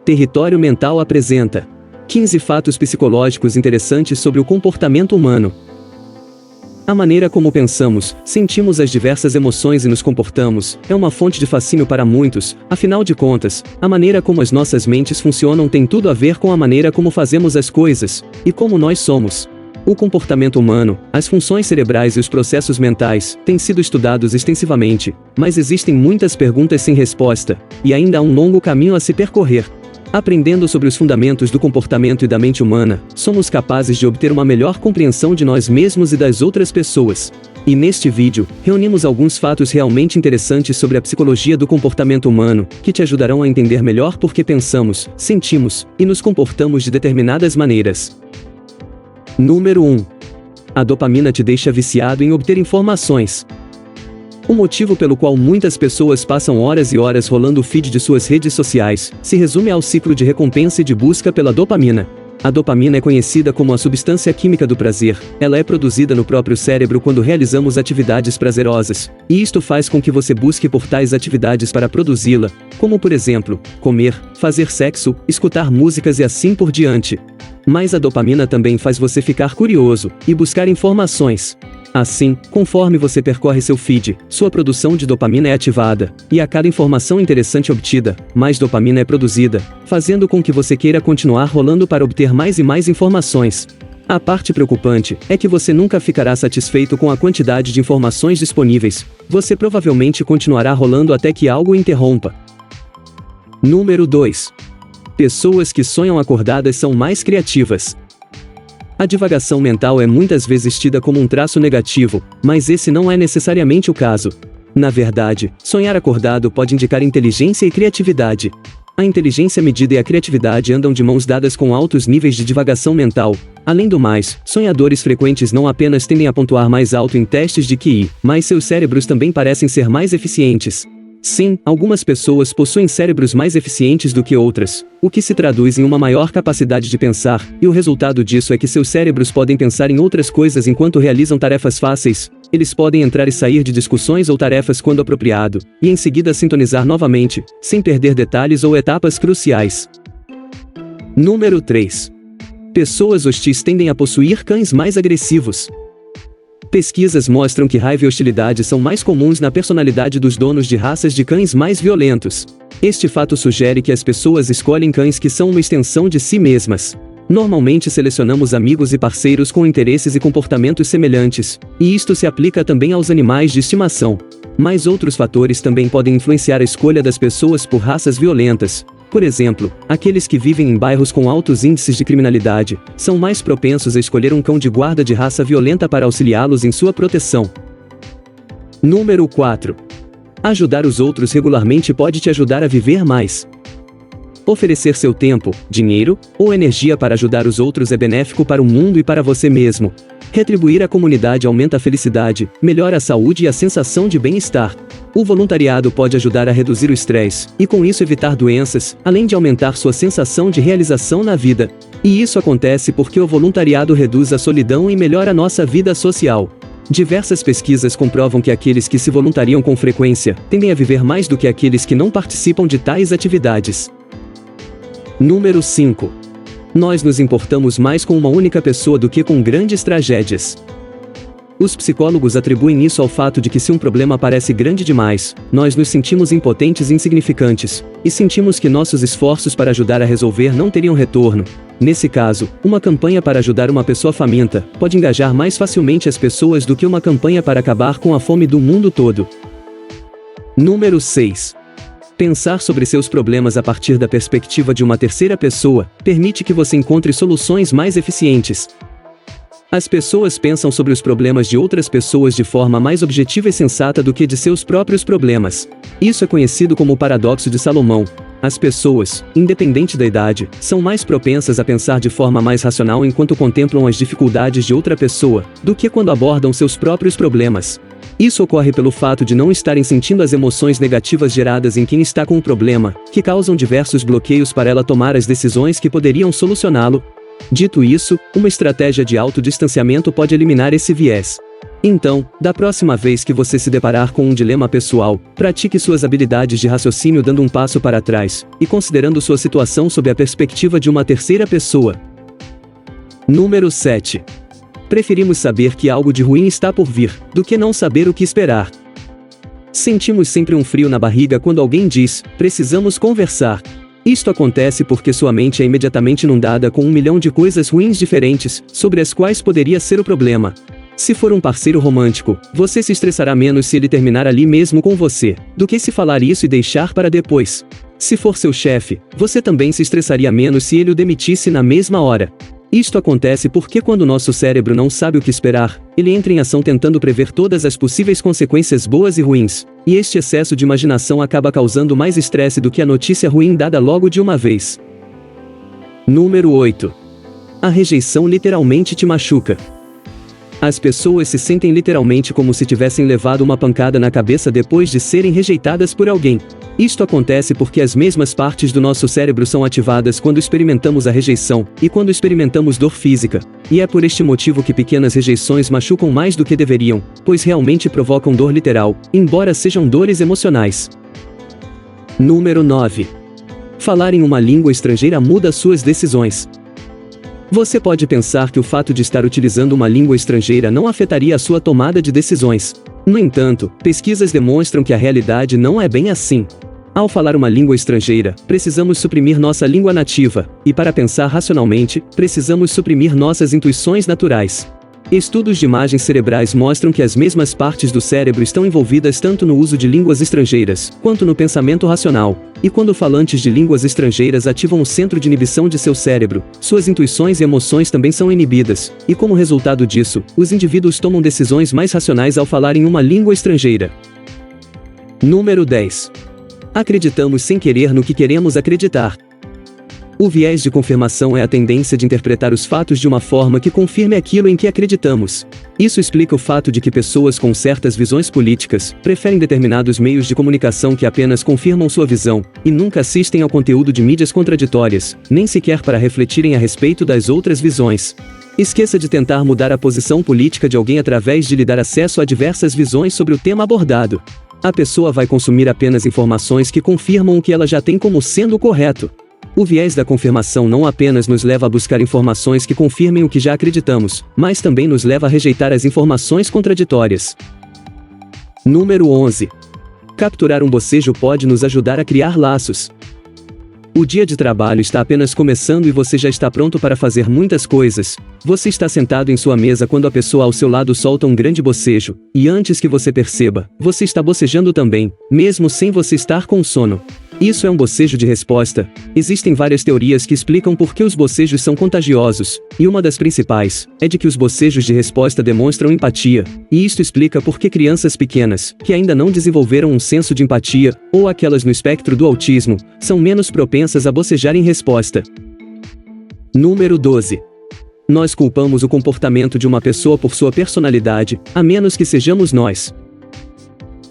Território Mental apresenta 15 fatos psicológicos interessantes sobre o comportamento humano. A maneira como pensamos, sentimos as diversas emoções e nos comportamos é uma fonte de fascínio para muitos. Afinal de contas, a maneira como as nossas mentes funcionam tem tudo a ver com a maneira como fazemos as coisas e como nós somos. O comportamento humano, as funções cerebrais e os processos mentais têm sido estudados extensivamente, mas existem muitas perguntas sem resposta, e ainda há um longo caminho a se percorrer. Aprendendo sobre os fundamentos do comportamento e da mente humana, somos capazes de obter uma melhor compreensão de nós mesmos e das outras pessoas. E neste vídeo, reunimos alguns fatos realmente interessantes sobre a psicologia do comportamento humano, que te ajudarão a entender melhor por que pensamos, sentimos e nos comportamos de determinadas maneiras. Número 1. A dopamina te deixa viciado em obter informações. O motivo pelo qual muitas pessoas passam horas e horas rolando o feed de suas redes sociais se resume ao ciclo de recompensa e de busca pela dopamina. A dopamina é conhecida como a substância química do prazer. Ela é produzida no próprio cérebro quando realizamos atividades prazerosas, e isto faz com que você busque por tais atividades para produzi-la, como por exemplo, comer, fazer sexo, escutar músicas e assim por diante. Mas a dopamina também faz você ficar curioso e buscar informações. Assim, conforme você percorre seu feed, sua produção de dopamina é ativada, e a cada informação interessante obtida, mais dopamina é produzida, fazendo com que você queira continuar rolando para obter mais e mais informações. A parte preocupante é que você nunca ficará satisfeito com a quantidade de informações disponíveis. Você provavelmente continuará rolando até que algo interrompa. Número 2. Pessoas que sonham acordadas são mais criativas. A divagação mental é muitas vezes tida como um traço negativo, mas esse não é necessariamente o caso. Na verdade, sonhar acordado pode indicar inteligência e criatividade. A inteligência medida e a criatividade andam de mãos dadas com altos níveis de divagação mental. Além do mais, sonhadores frequentes não apenas tendem a pontuar mais alto em testes de QI, mas seus cérebros também parecem ser mais eficientes. Sim, algumas pessoas possuem cérebros mais eficientes do que outras, o que se traduz em uma maior capacidade de pensar, e o resultado disso é que seus cérebros podem pensar em outras coisas enquanto realizam tarefas fáceis. Eles podem entrar e sair de discussões ou tarefas quando apropriado, e em seguida sintonizar novamente, sem perder detalhes ou etapas cruciais. Número 3. Pessoas hostis tendem a possuir cães mais agressivos. Pesquisas mostram que raiva e hostilidade são mais comuns na personalidade dos donos de raças de cães mais violentos. Este fato sugere que as pessoas escolhem cães que são uma extensão de si mesmas. Normalmente selecionamos amigos e parceiros com interesses e comportamentos semelhantes, e isto se aplica também aos animais de estimação. Mas outros fatores também podem influenciar a escolha das pessoas por raças violentas. Por exemplo, aqueles que vivem em bairros com altos índices de criminalidade são mais propensos a escolher um cão de guarda de raça violenta para auxiliá-los em sua proteção. Número 4. Ajudar os outros regularmente pode te ajudar a viver mais. Oferecer seu tempo, dinheiro ou energia para ajudar os outros é benéfico para o mundo e para você mesmo. Retribuir a comunidade aumenta a felicidade, melhora a saúde e a sensação de bem-estar. O voluntariado pode ajudar a reduzir o estresse, e com isso evitar doenças, além de aumentar sua sensação de realização na vida. E isso acontece porque o voluntariado reduz a solidão e melhora a nossa vida social. Diversas pesquisas comprovam que aqueles que se voluntariam com frequência tendem a viver mais do que aqueles que não participam de tais atividades. Número 5. Nós nos importamos mais com uma única pessoa do que com grandes tragédias. Os psicólogos atribuem isso ao fato de que se um problema parece grande demais, nós nos sentimos impotentes e insignificantes, e sentimos que nossos esforços para ajudar a resolver não teriam retorno. Nesse caso, uma campanha para ajudar uma pessoa faminta pode engajar mais facilmente as pessoas do que uma campanha para acabar com a fome do mundo todo. Número 6. Pensar sobre seus problemas a partir da perspectiva de uma terceira pessoa permite que você encontre soluções mais eficientes. As pessoas pensam sobre os problemas de outras pessoas de forma mais objetiva e sensata do que de seus próprios problemas. Isso é conhecido como o paradoxo de Salomão. As pessoas, independente da idade, são mais propensas a pensar de forma mais racional enquanto contemplam as dificuldades de outra pessoa, do que quando abordam seus próprios problemas. Isso ocorre pelo fato de não estarem sentindo as emoções negativas geradas em quem está com o problema, que causam diversos bloqueios para ela tomar as decisões que poderiam solucioná-lo. Dito isso, uma estratégia de autodistanciamento pode eliminar esse viés. Então, da próxima vez que você se deparar com um dilema pessoal, pratique suas habilidades de raciocínio dando um passo para trás e considerando sua situação sob a perspectiva de uma terceira pessoa. Número 7. Preferimos saber que algo de ruim está por vir, do que não saber o que esperar. Sentimos sempre um frio na barriga quando alguém diz, precisamos conversar. Isto acontece porque sua mente é imediatamente inundada com 1 milhão de coisas ruins diferentes, sobre as quais poderia ser o problema. Se for um parceiro romântico, você se estressará menos se ele terminar ali mesmo com você, do que se falar isso e deixar para depois. Se for seu chefe, você também se estressaria menos se ele o demitisse na mesma hora. Isto acontece porque quando nosso cérebro não sabe o que esperar, ele entra em ação tentando prever todas as possíveis consequências boas e ruins, e este excesso de imaginação acaba causando mais estresse do que a notícia ruim dada logo de uma vez. Número 8. A rejeição literalmente te machuca. As pessoas se sentem literalmente como se tivessem levado uma pancada na cabeça depois de serem rejeitadas por alguém. Isto acontece porque as mesmas partes do nosso cérebro são ativadas quando experimentamos a rejeição, e quando experimentamos dor física. E é por este motivo que pequenas rejeições machucam mais do que deveriam, pois realmente provocam dor literal, embora sejam dores emocionais. Número 9. Falar em uma língua estrangeira muda suas decisões. Você pode pensar que o fato de estar utilizando uma língua estrangeira não afetaria a sua tomada de decisões. No entanto, pesquisas demonstram que a realidade não é bem assim. Ao falar uma língua estrangeira, precisamos suprimir nossa língua nativa, e para pensar racionalmente, precisamos suprimir nossas intuições naturais. Estudos de imagens cerebrais mostram que as mesmas partes do cérebro estão envolvidas tanto no uso de línguas estrangeiras, quanto no pensamento racional. E quando falantes de línguas estrangeiras ativam o centro de inibição de seu cérebro, suas intuições e emoções também são inibidas, e como resultado disso, os indivíduos tomam decisões mais racionais ao falar em uma língua estrangeira. Número 10. Acreditamos sem querer no que queremos acreditar. O viés de confirmação é a tendência de interpretar os fatos de uma forma que confirme aquilo em que acreditamos. Isso explica o fato de que pessoas com certas visões políticas preferem determinados meios de comunicação que apenas confirmam sua visão, e nunca assistem ao conteúdo de mídias contraditórias, nem sequer para refletirem a respeito das outras visões. Esqueça de tentar mudar a posição política de alguém através de lhe dar acesso a diversas visões sobre o tema abordado. A pessoa vai consumir apenas informações que confirmam o que ela já tem como sendo correto. O viés da confirmação não apenas nos leva a buscar informações que confirmem o que já acreditamos, mas também nos leva a rejeitar as informações contraditórias. Número 11. Capturar um bocejo pode nos ajudar a criar laços. O dia de trabalho está apenas começando e você já está pronto para fazer muitas coisas. Você está sentado em sua mesa quando a pessoa ao seu lado solta um grande bocejo, e antes que você perceba, você está bocejando também, mesmo sem você estar com sono. Isso é um bocejo de resposta. Existem várias teorias que explicam por que os bocejos são contagiosos, e uma das principais é de que os bocejos de resposta demonstram empatia, e isto explica por que crianças pequenas, que ainda não desenvolveram um senso de empatia, ou aquelas no espectro do autismo, são menos propensas a bocejar em resposta. Número 12. Nós culpamos o comportamento de uma pessoa por sua personalidade, a menos que sejamos nós.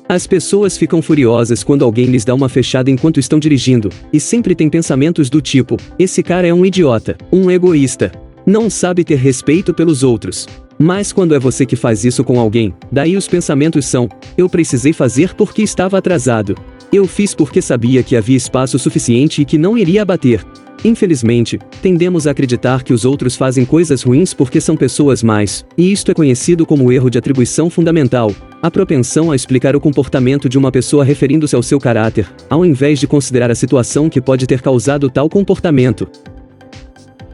As pessoas ficam furiosas quando alguém lhes dá uma fechada enquanto estão dirigindo, e sempre têm pensamentos do tipo, esse cara é um idiota, um egoísta, não sabe ter respeito pelos outros. Mas quando é você que faz isso com alguém, daí os pensamentos são, eu precisei fazer porque estava atrasado. Eu fiz porque sabia que havia espaço suficiente e que não iria bater. Infelizmente, tendemos a acreditar que os outros fazem coisas ruins porque são pessoas más, e isto é conhecido como o erro de atribuição fundamental, a propensão a explicar o comportamento de uma pessoa referindo-se ao seu caráter, ao invés de considerar a situação que pode ter causado tal comportamento.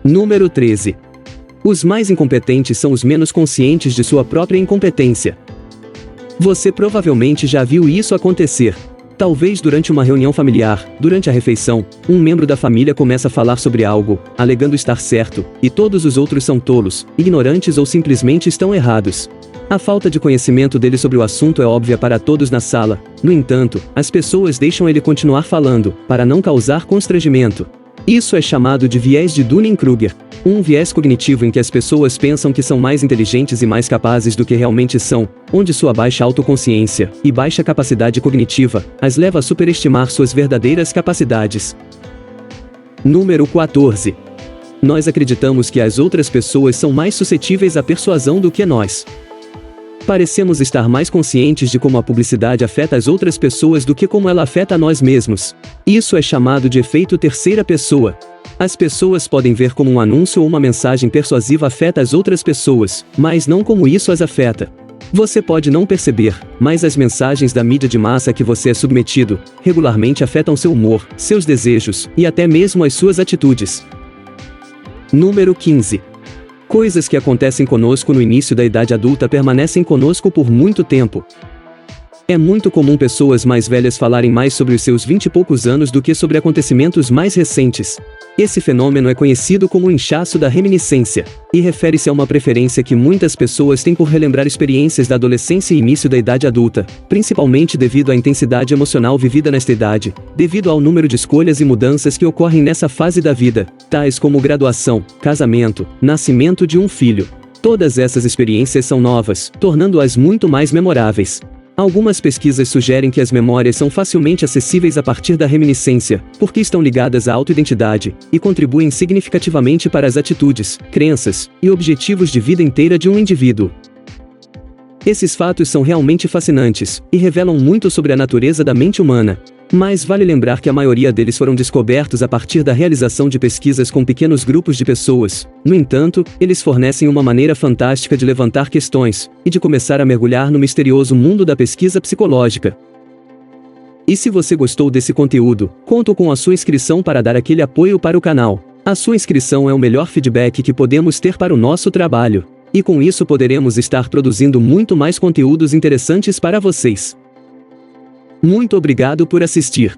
Número 13. Os mais incompetentes são os menos conscientes de sua própria incompetência. Você provavelmente já viu isso acontecer. Talvez durante uma reunião familiar, durante a refeição, um membro da família começa a falar sobre algo, alegando estar certo, e todos os outros são tolos, ignorantes ou simplesmente estão errados. A falta de conhecimento dele sobre o assunto é óbvia para todos na sala. No entanto, as pessoas deixam ele continuar falando, para não causar constrangimento. Isso é chamado de viés de Dunning-Kruger, um viés cognitivo em que as pessoas pensam que são mais inteligentes e mais capazes do que realmente são, onde sua baixa autoconsciência e baixa capacidade cognitiva as leva a superestimar suas verdadeiras capacidades. Número 14. Nós acreditamos que as outras pessoas são mais suscetíveis à persuasão do que nós. Parecemos estar mais conscientes de como a publicidade afeta as outras pessoas do que como ela afeta a nós mesmos. Isso é chamado de efeito terceira pessoa. As pessoas podem ver como um anúncio ou uma mensagem persuasiva afeta as outras pessoas, mas não como isso as afeta. Você pode não perceber, mas as mensagens da mídia de massa a que você é submetido, regularmente afetam seu humor, seus desejos, e até mesmo as suas atitudes. Número 15. Coisas que acontecem conosco no início da idade adulta permanecem conosco por muito tempo. É muito comum pessoas mais velhas falarem mais sobre os seus 20 e poucos anos do que sobre acontecimentos mais recentes. Esse fenômeno é conhecido como o inchaço da reminiscência, e refere-se a uma preferência que muitas pessoas têm por relembrar experiências da adolescência e início da idade adulta, principalmente devido à intensidade emocional vivida nesta idade, devido ao número de escolhas e mudanças que ocorrem nessa fase da vida, tais como graduação, casamento, nascimento de um filho. Todas essas experiências são novas, tornando-as muito mais memoráveis. Algumas pesquisas sugerem que as memórias são facilmente acessíveis a partir da reminiscência, porque estão ligadas à autoidentidade, e contribuem significativamente para as atitudes, crenças e objetivos de vida inteira de um indivíduo. Esses fatos são realmente fascinantes, e revelam muito sobre a natureza da mente humana. Mas vale lembrar que a maioria deles foram descobertos a partir da realização de pesquisas com pequenos grupos de pessoas. No entanto, eles fornecem uma maneira fantástica de levantar questões, e de começar a mergulhar no misterioso mundo da pesquisa psicológica. E se você gostou desse conteúdo, conto com a sua inscrição para dar aquele apoio para o canal. A sua inscrição é o melhor feedback que podemos ter para o nosso trabalho. E com isso poderemos estar produzindo muito mais conteúdos interessantes para vocês. Muito obrigado por assistir.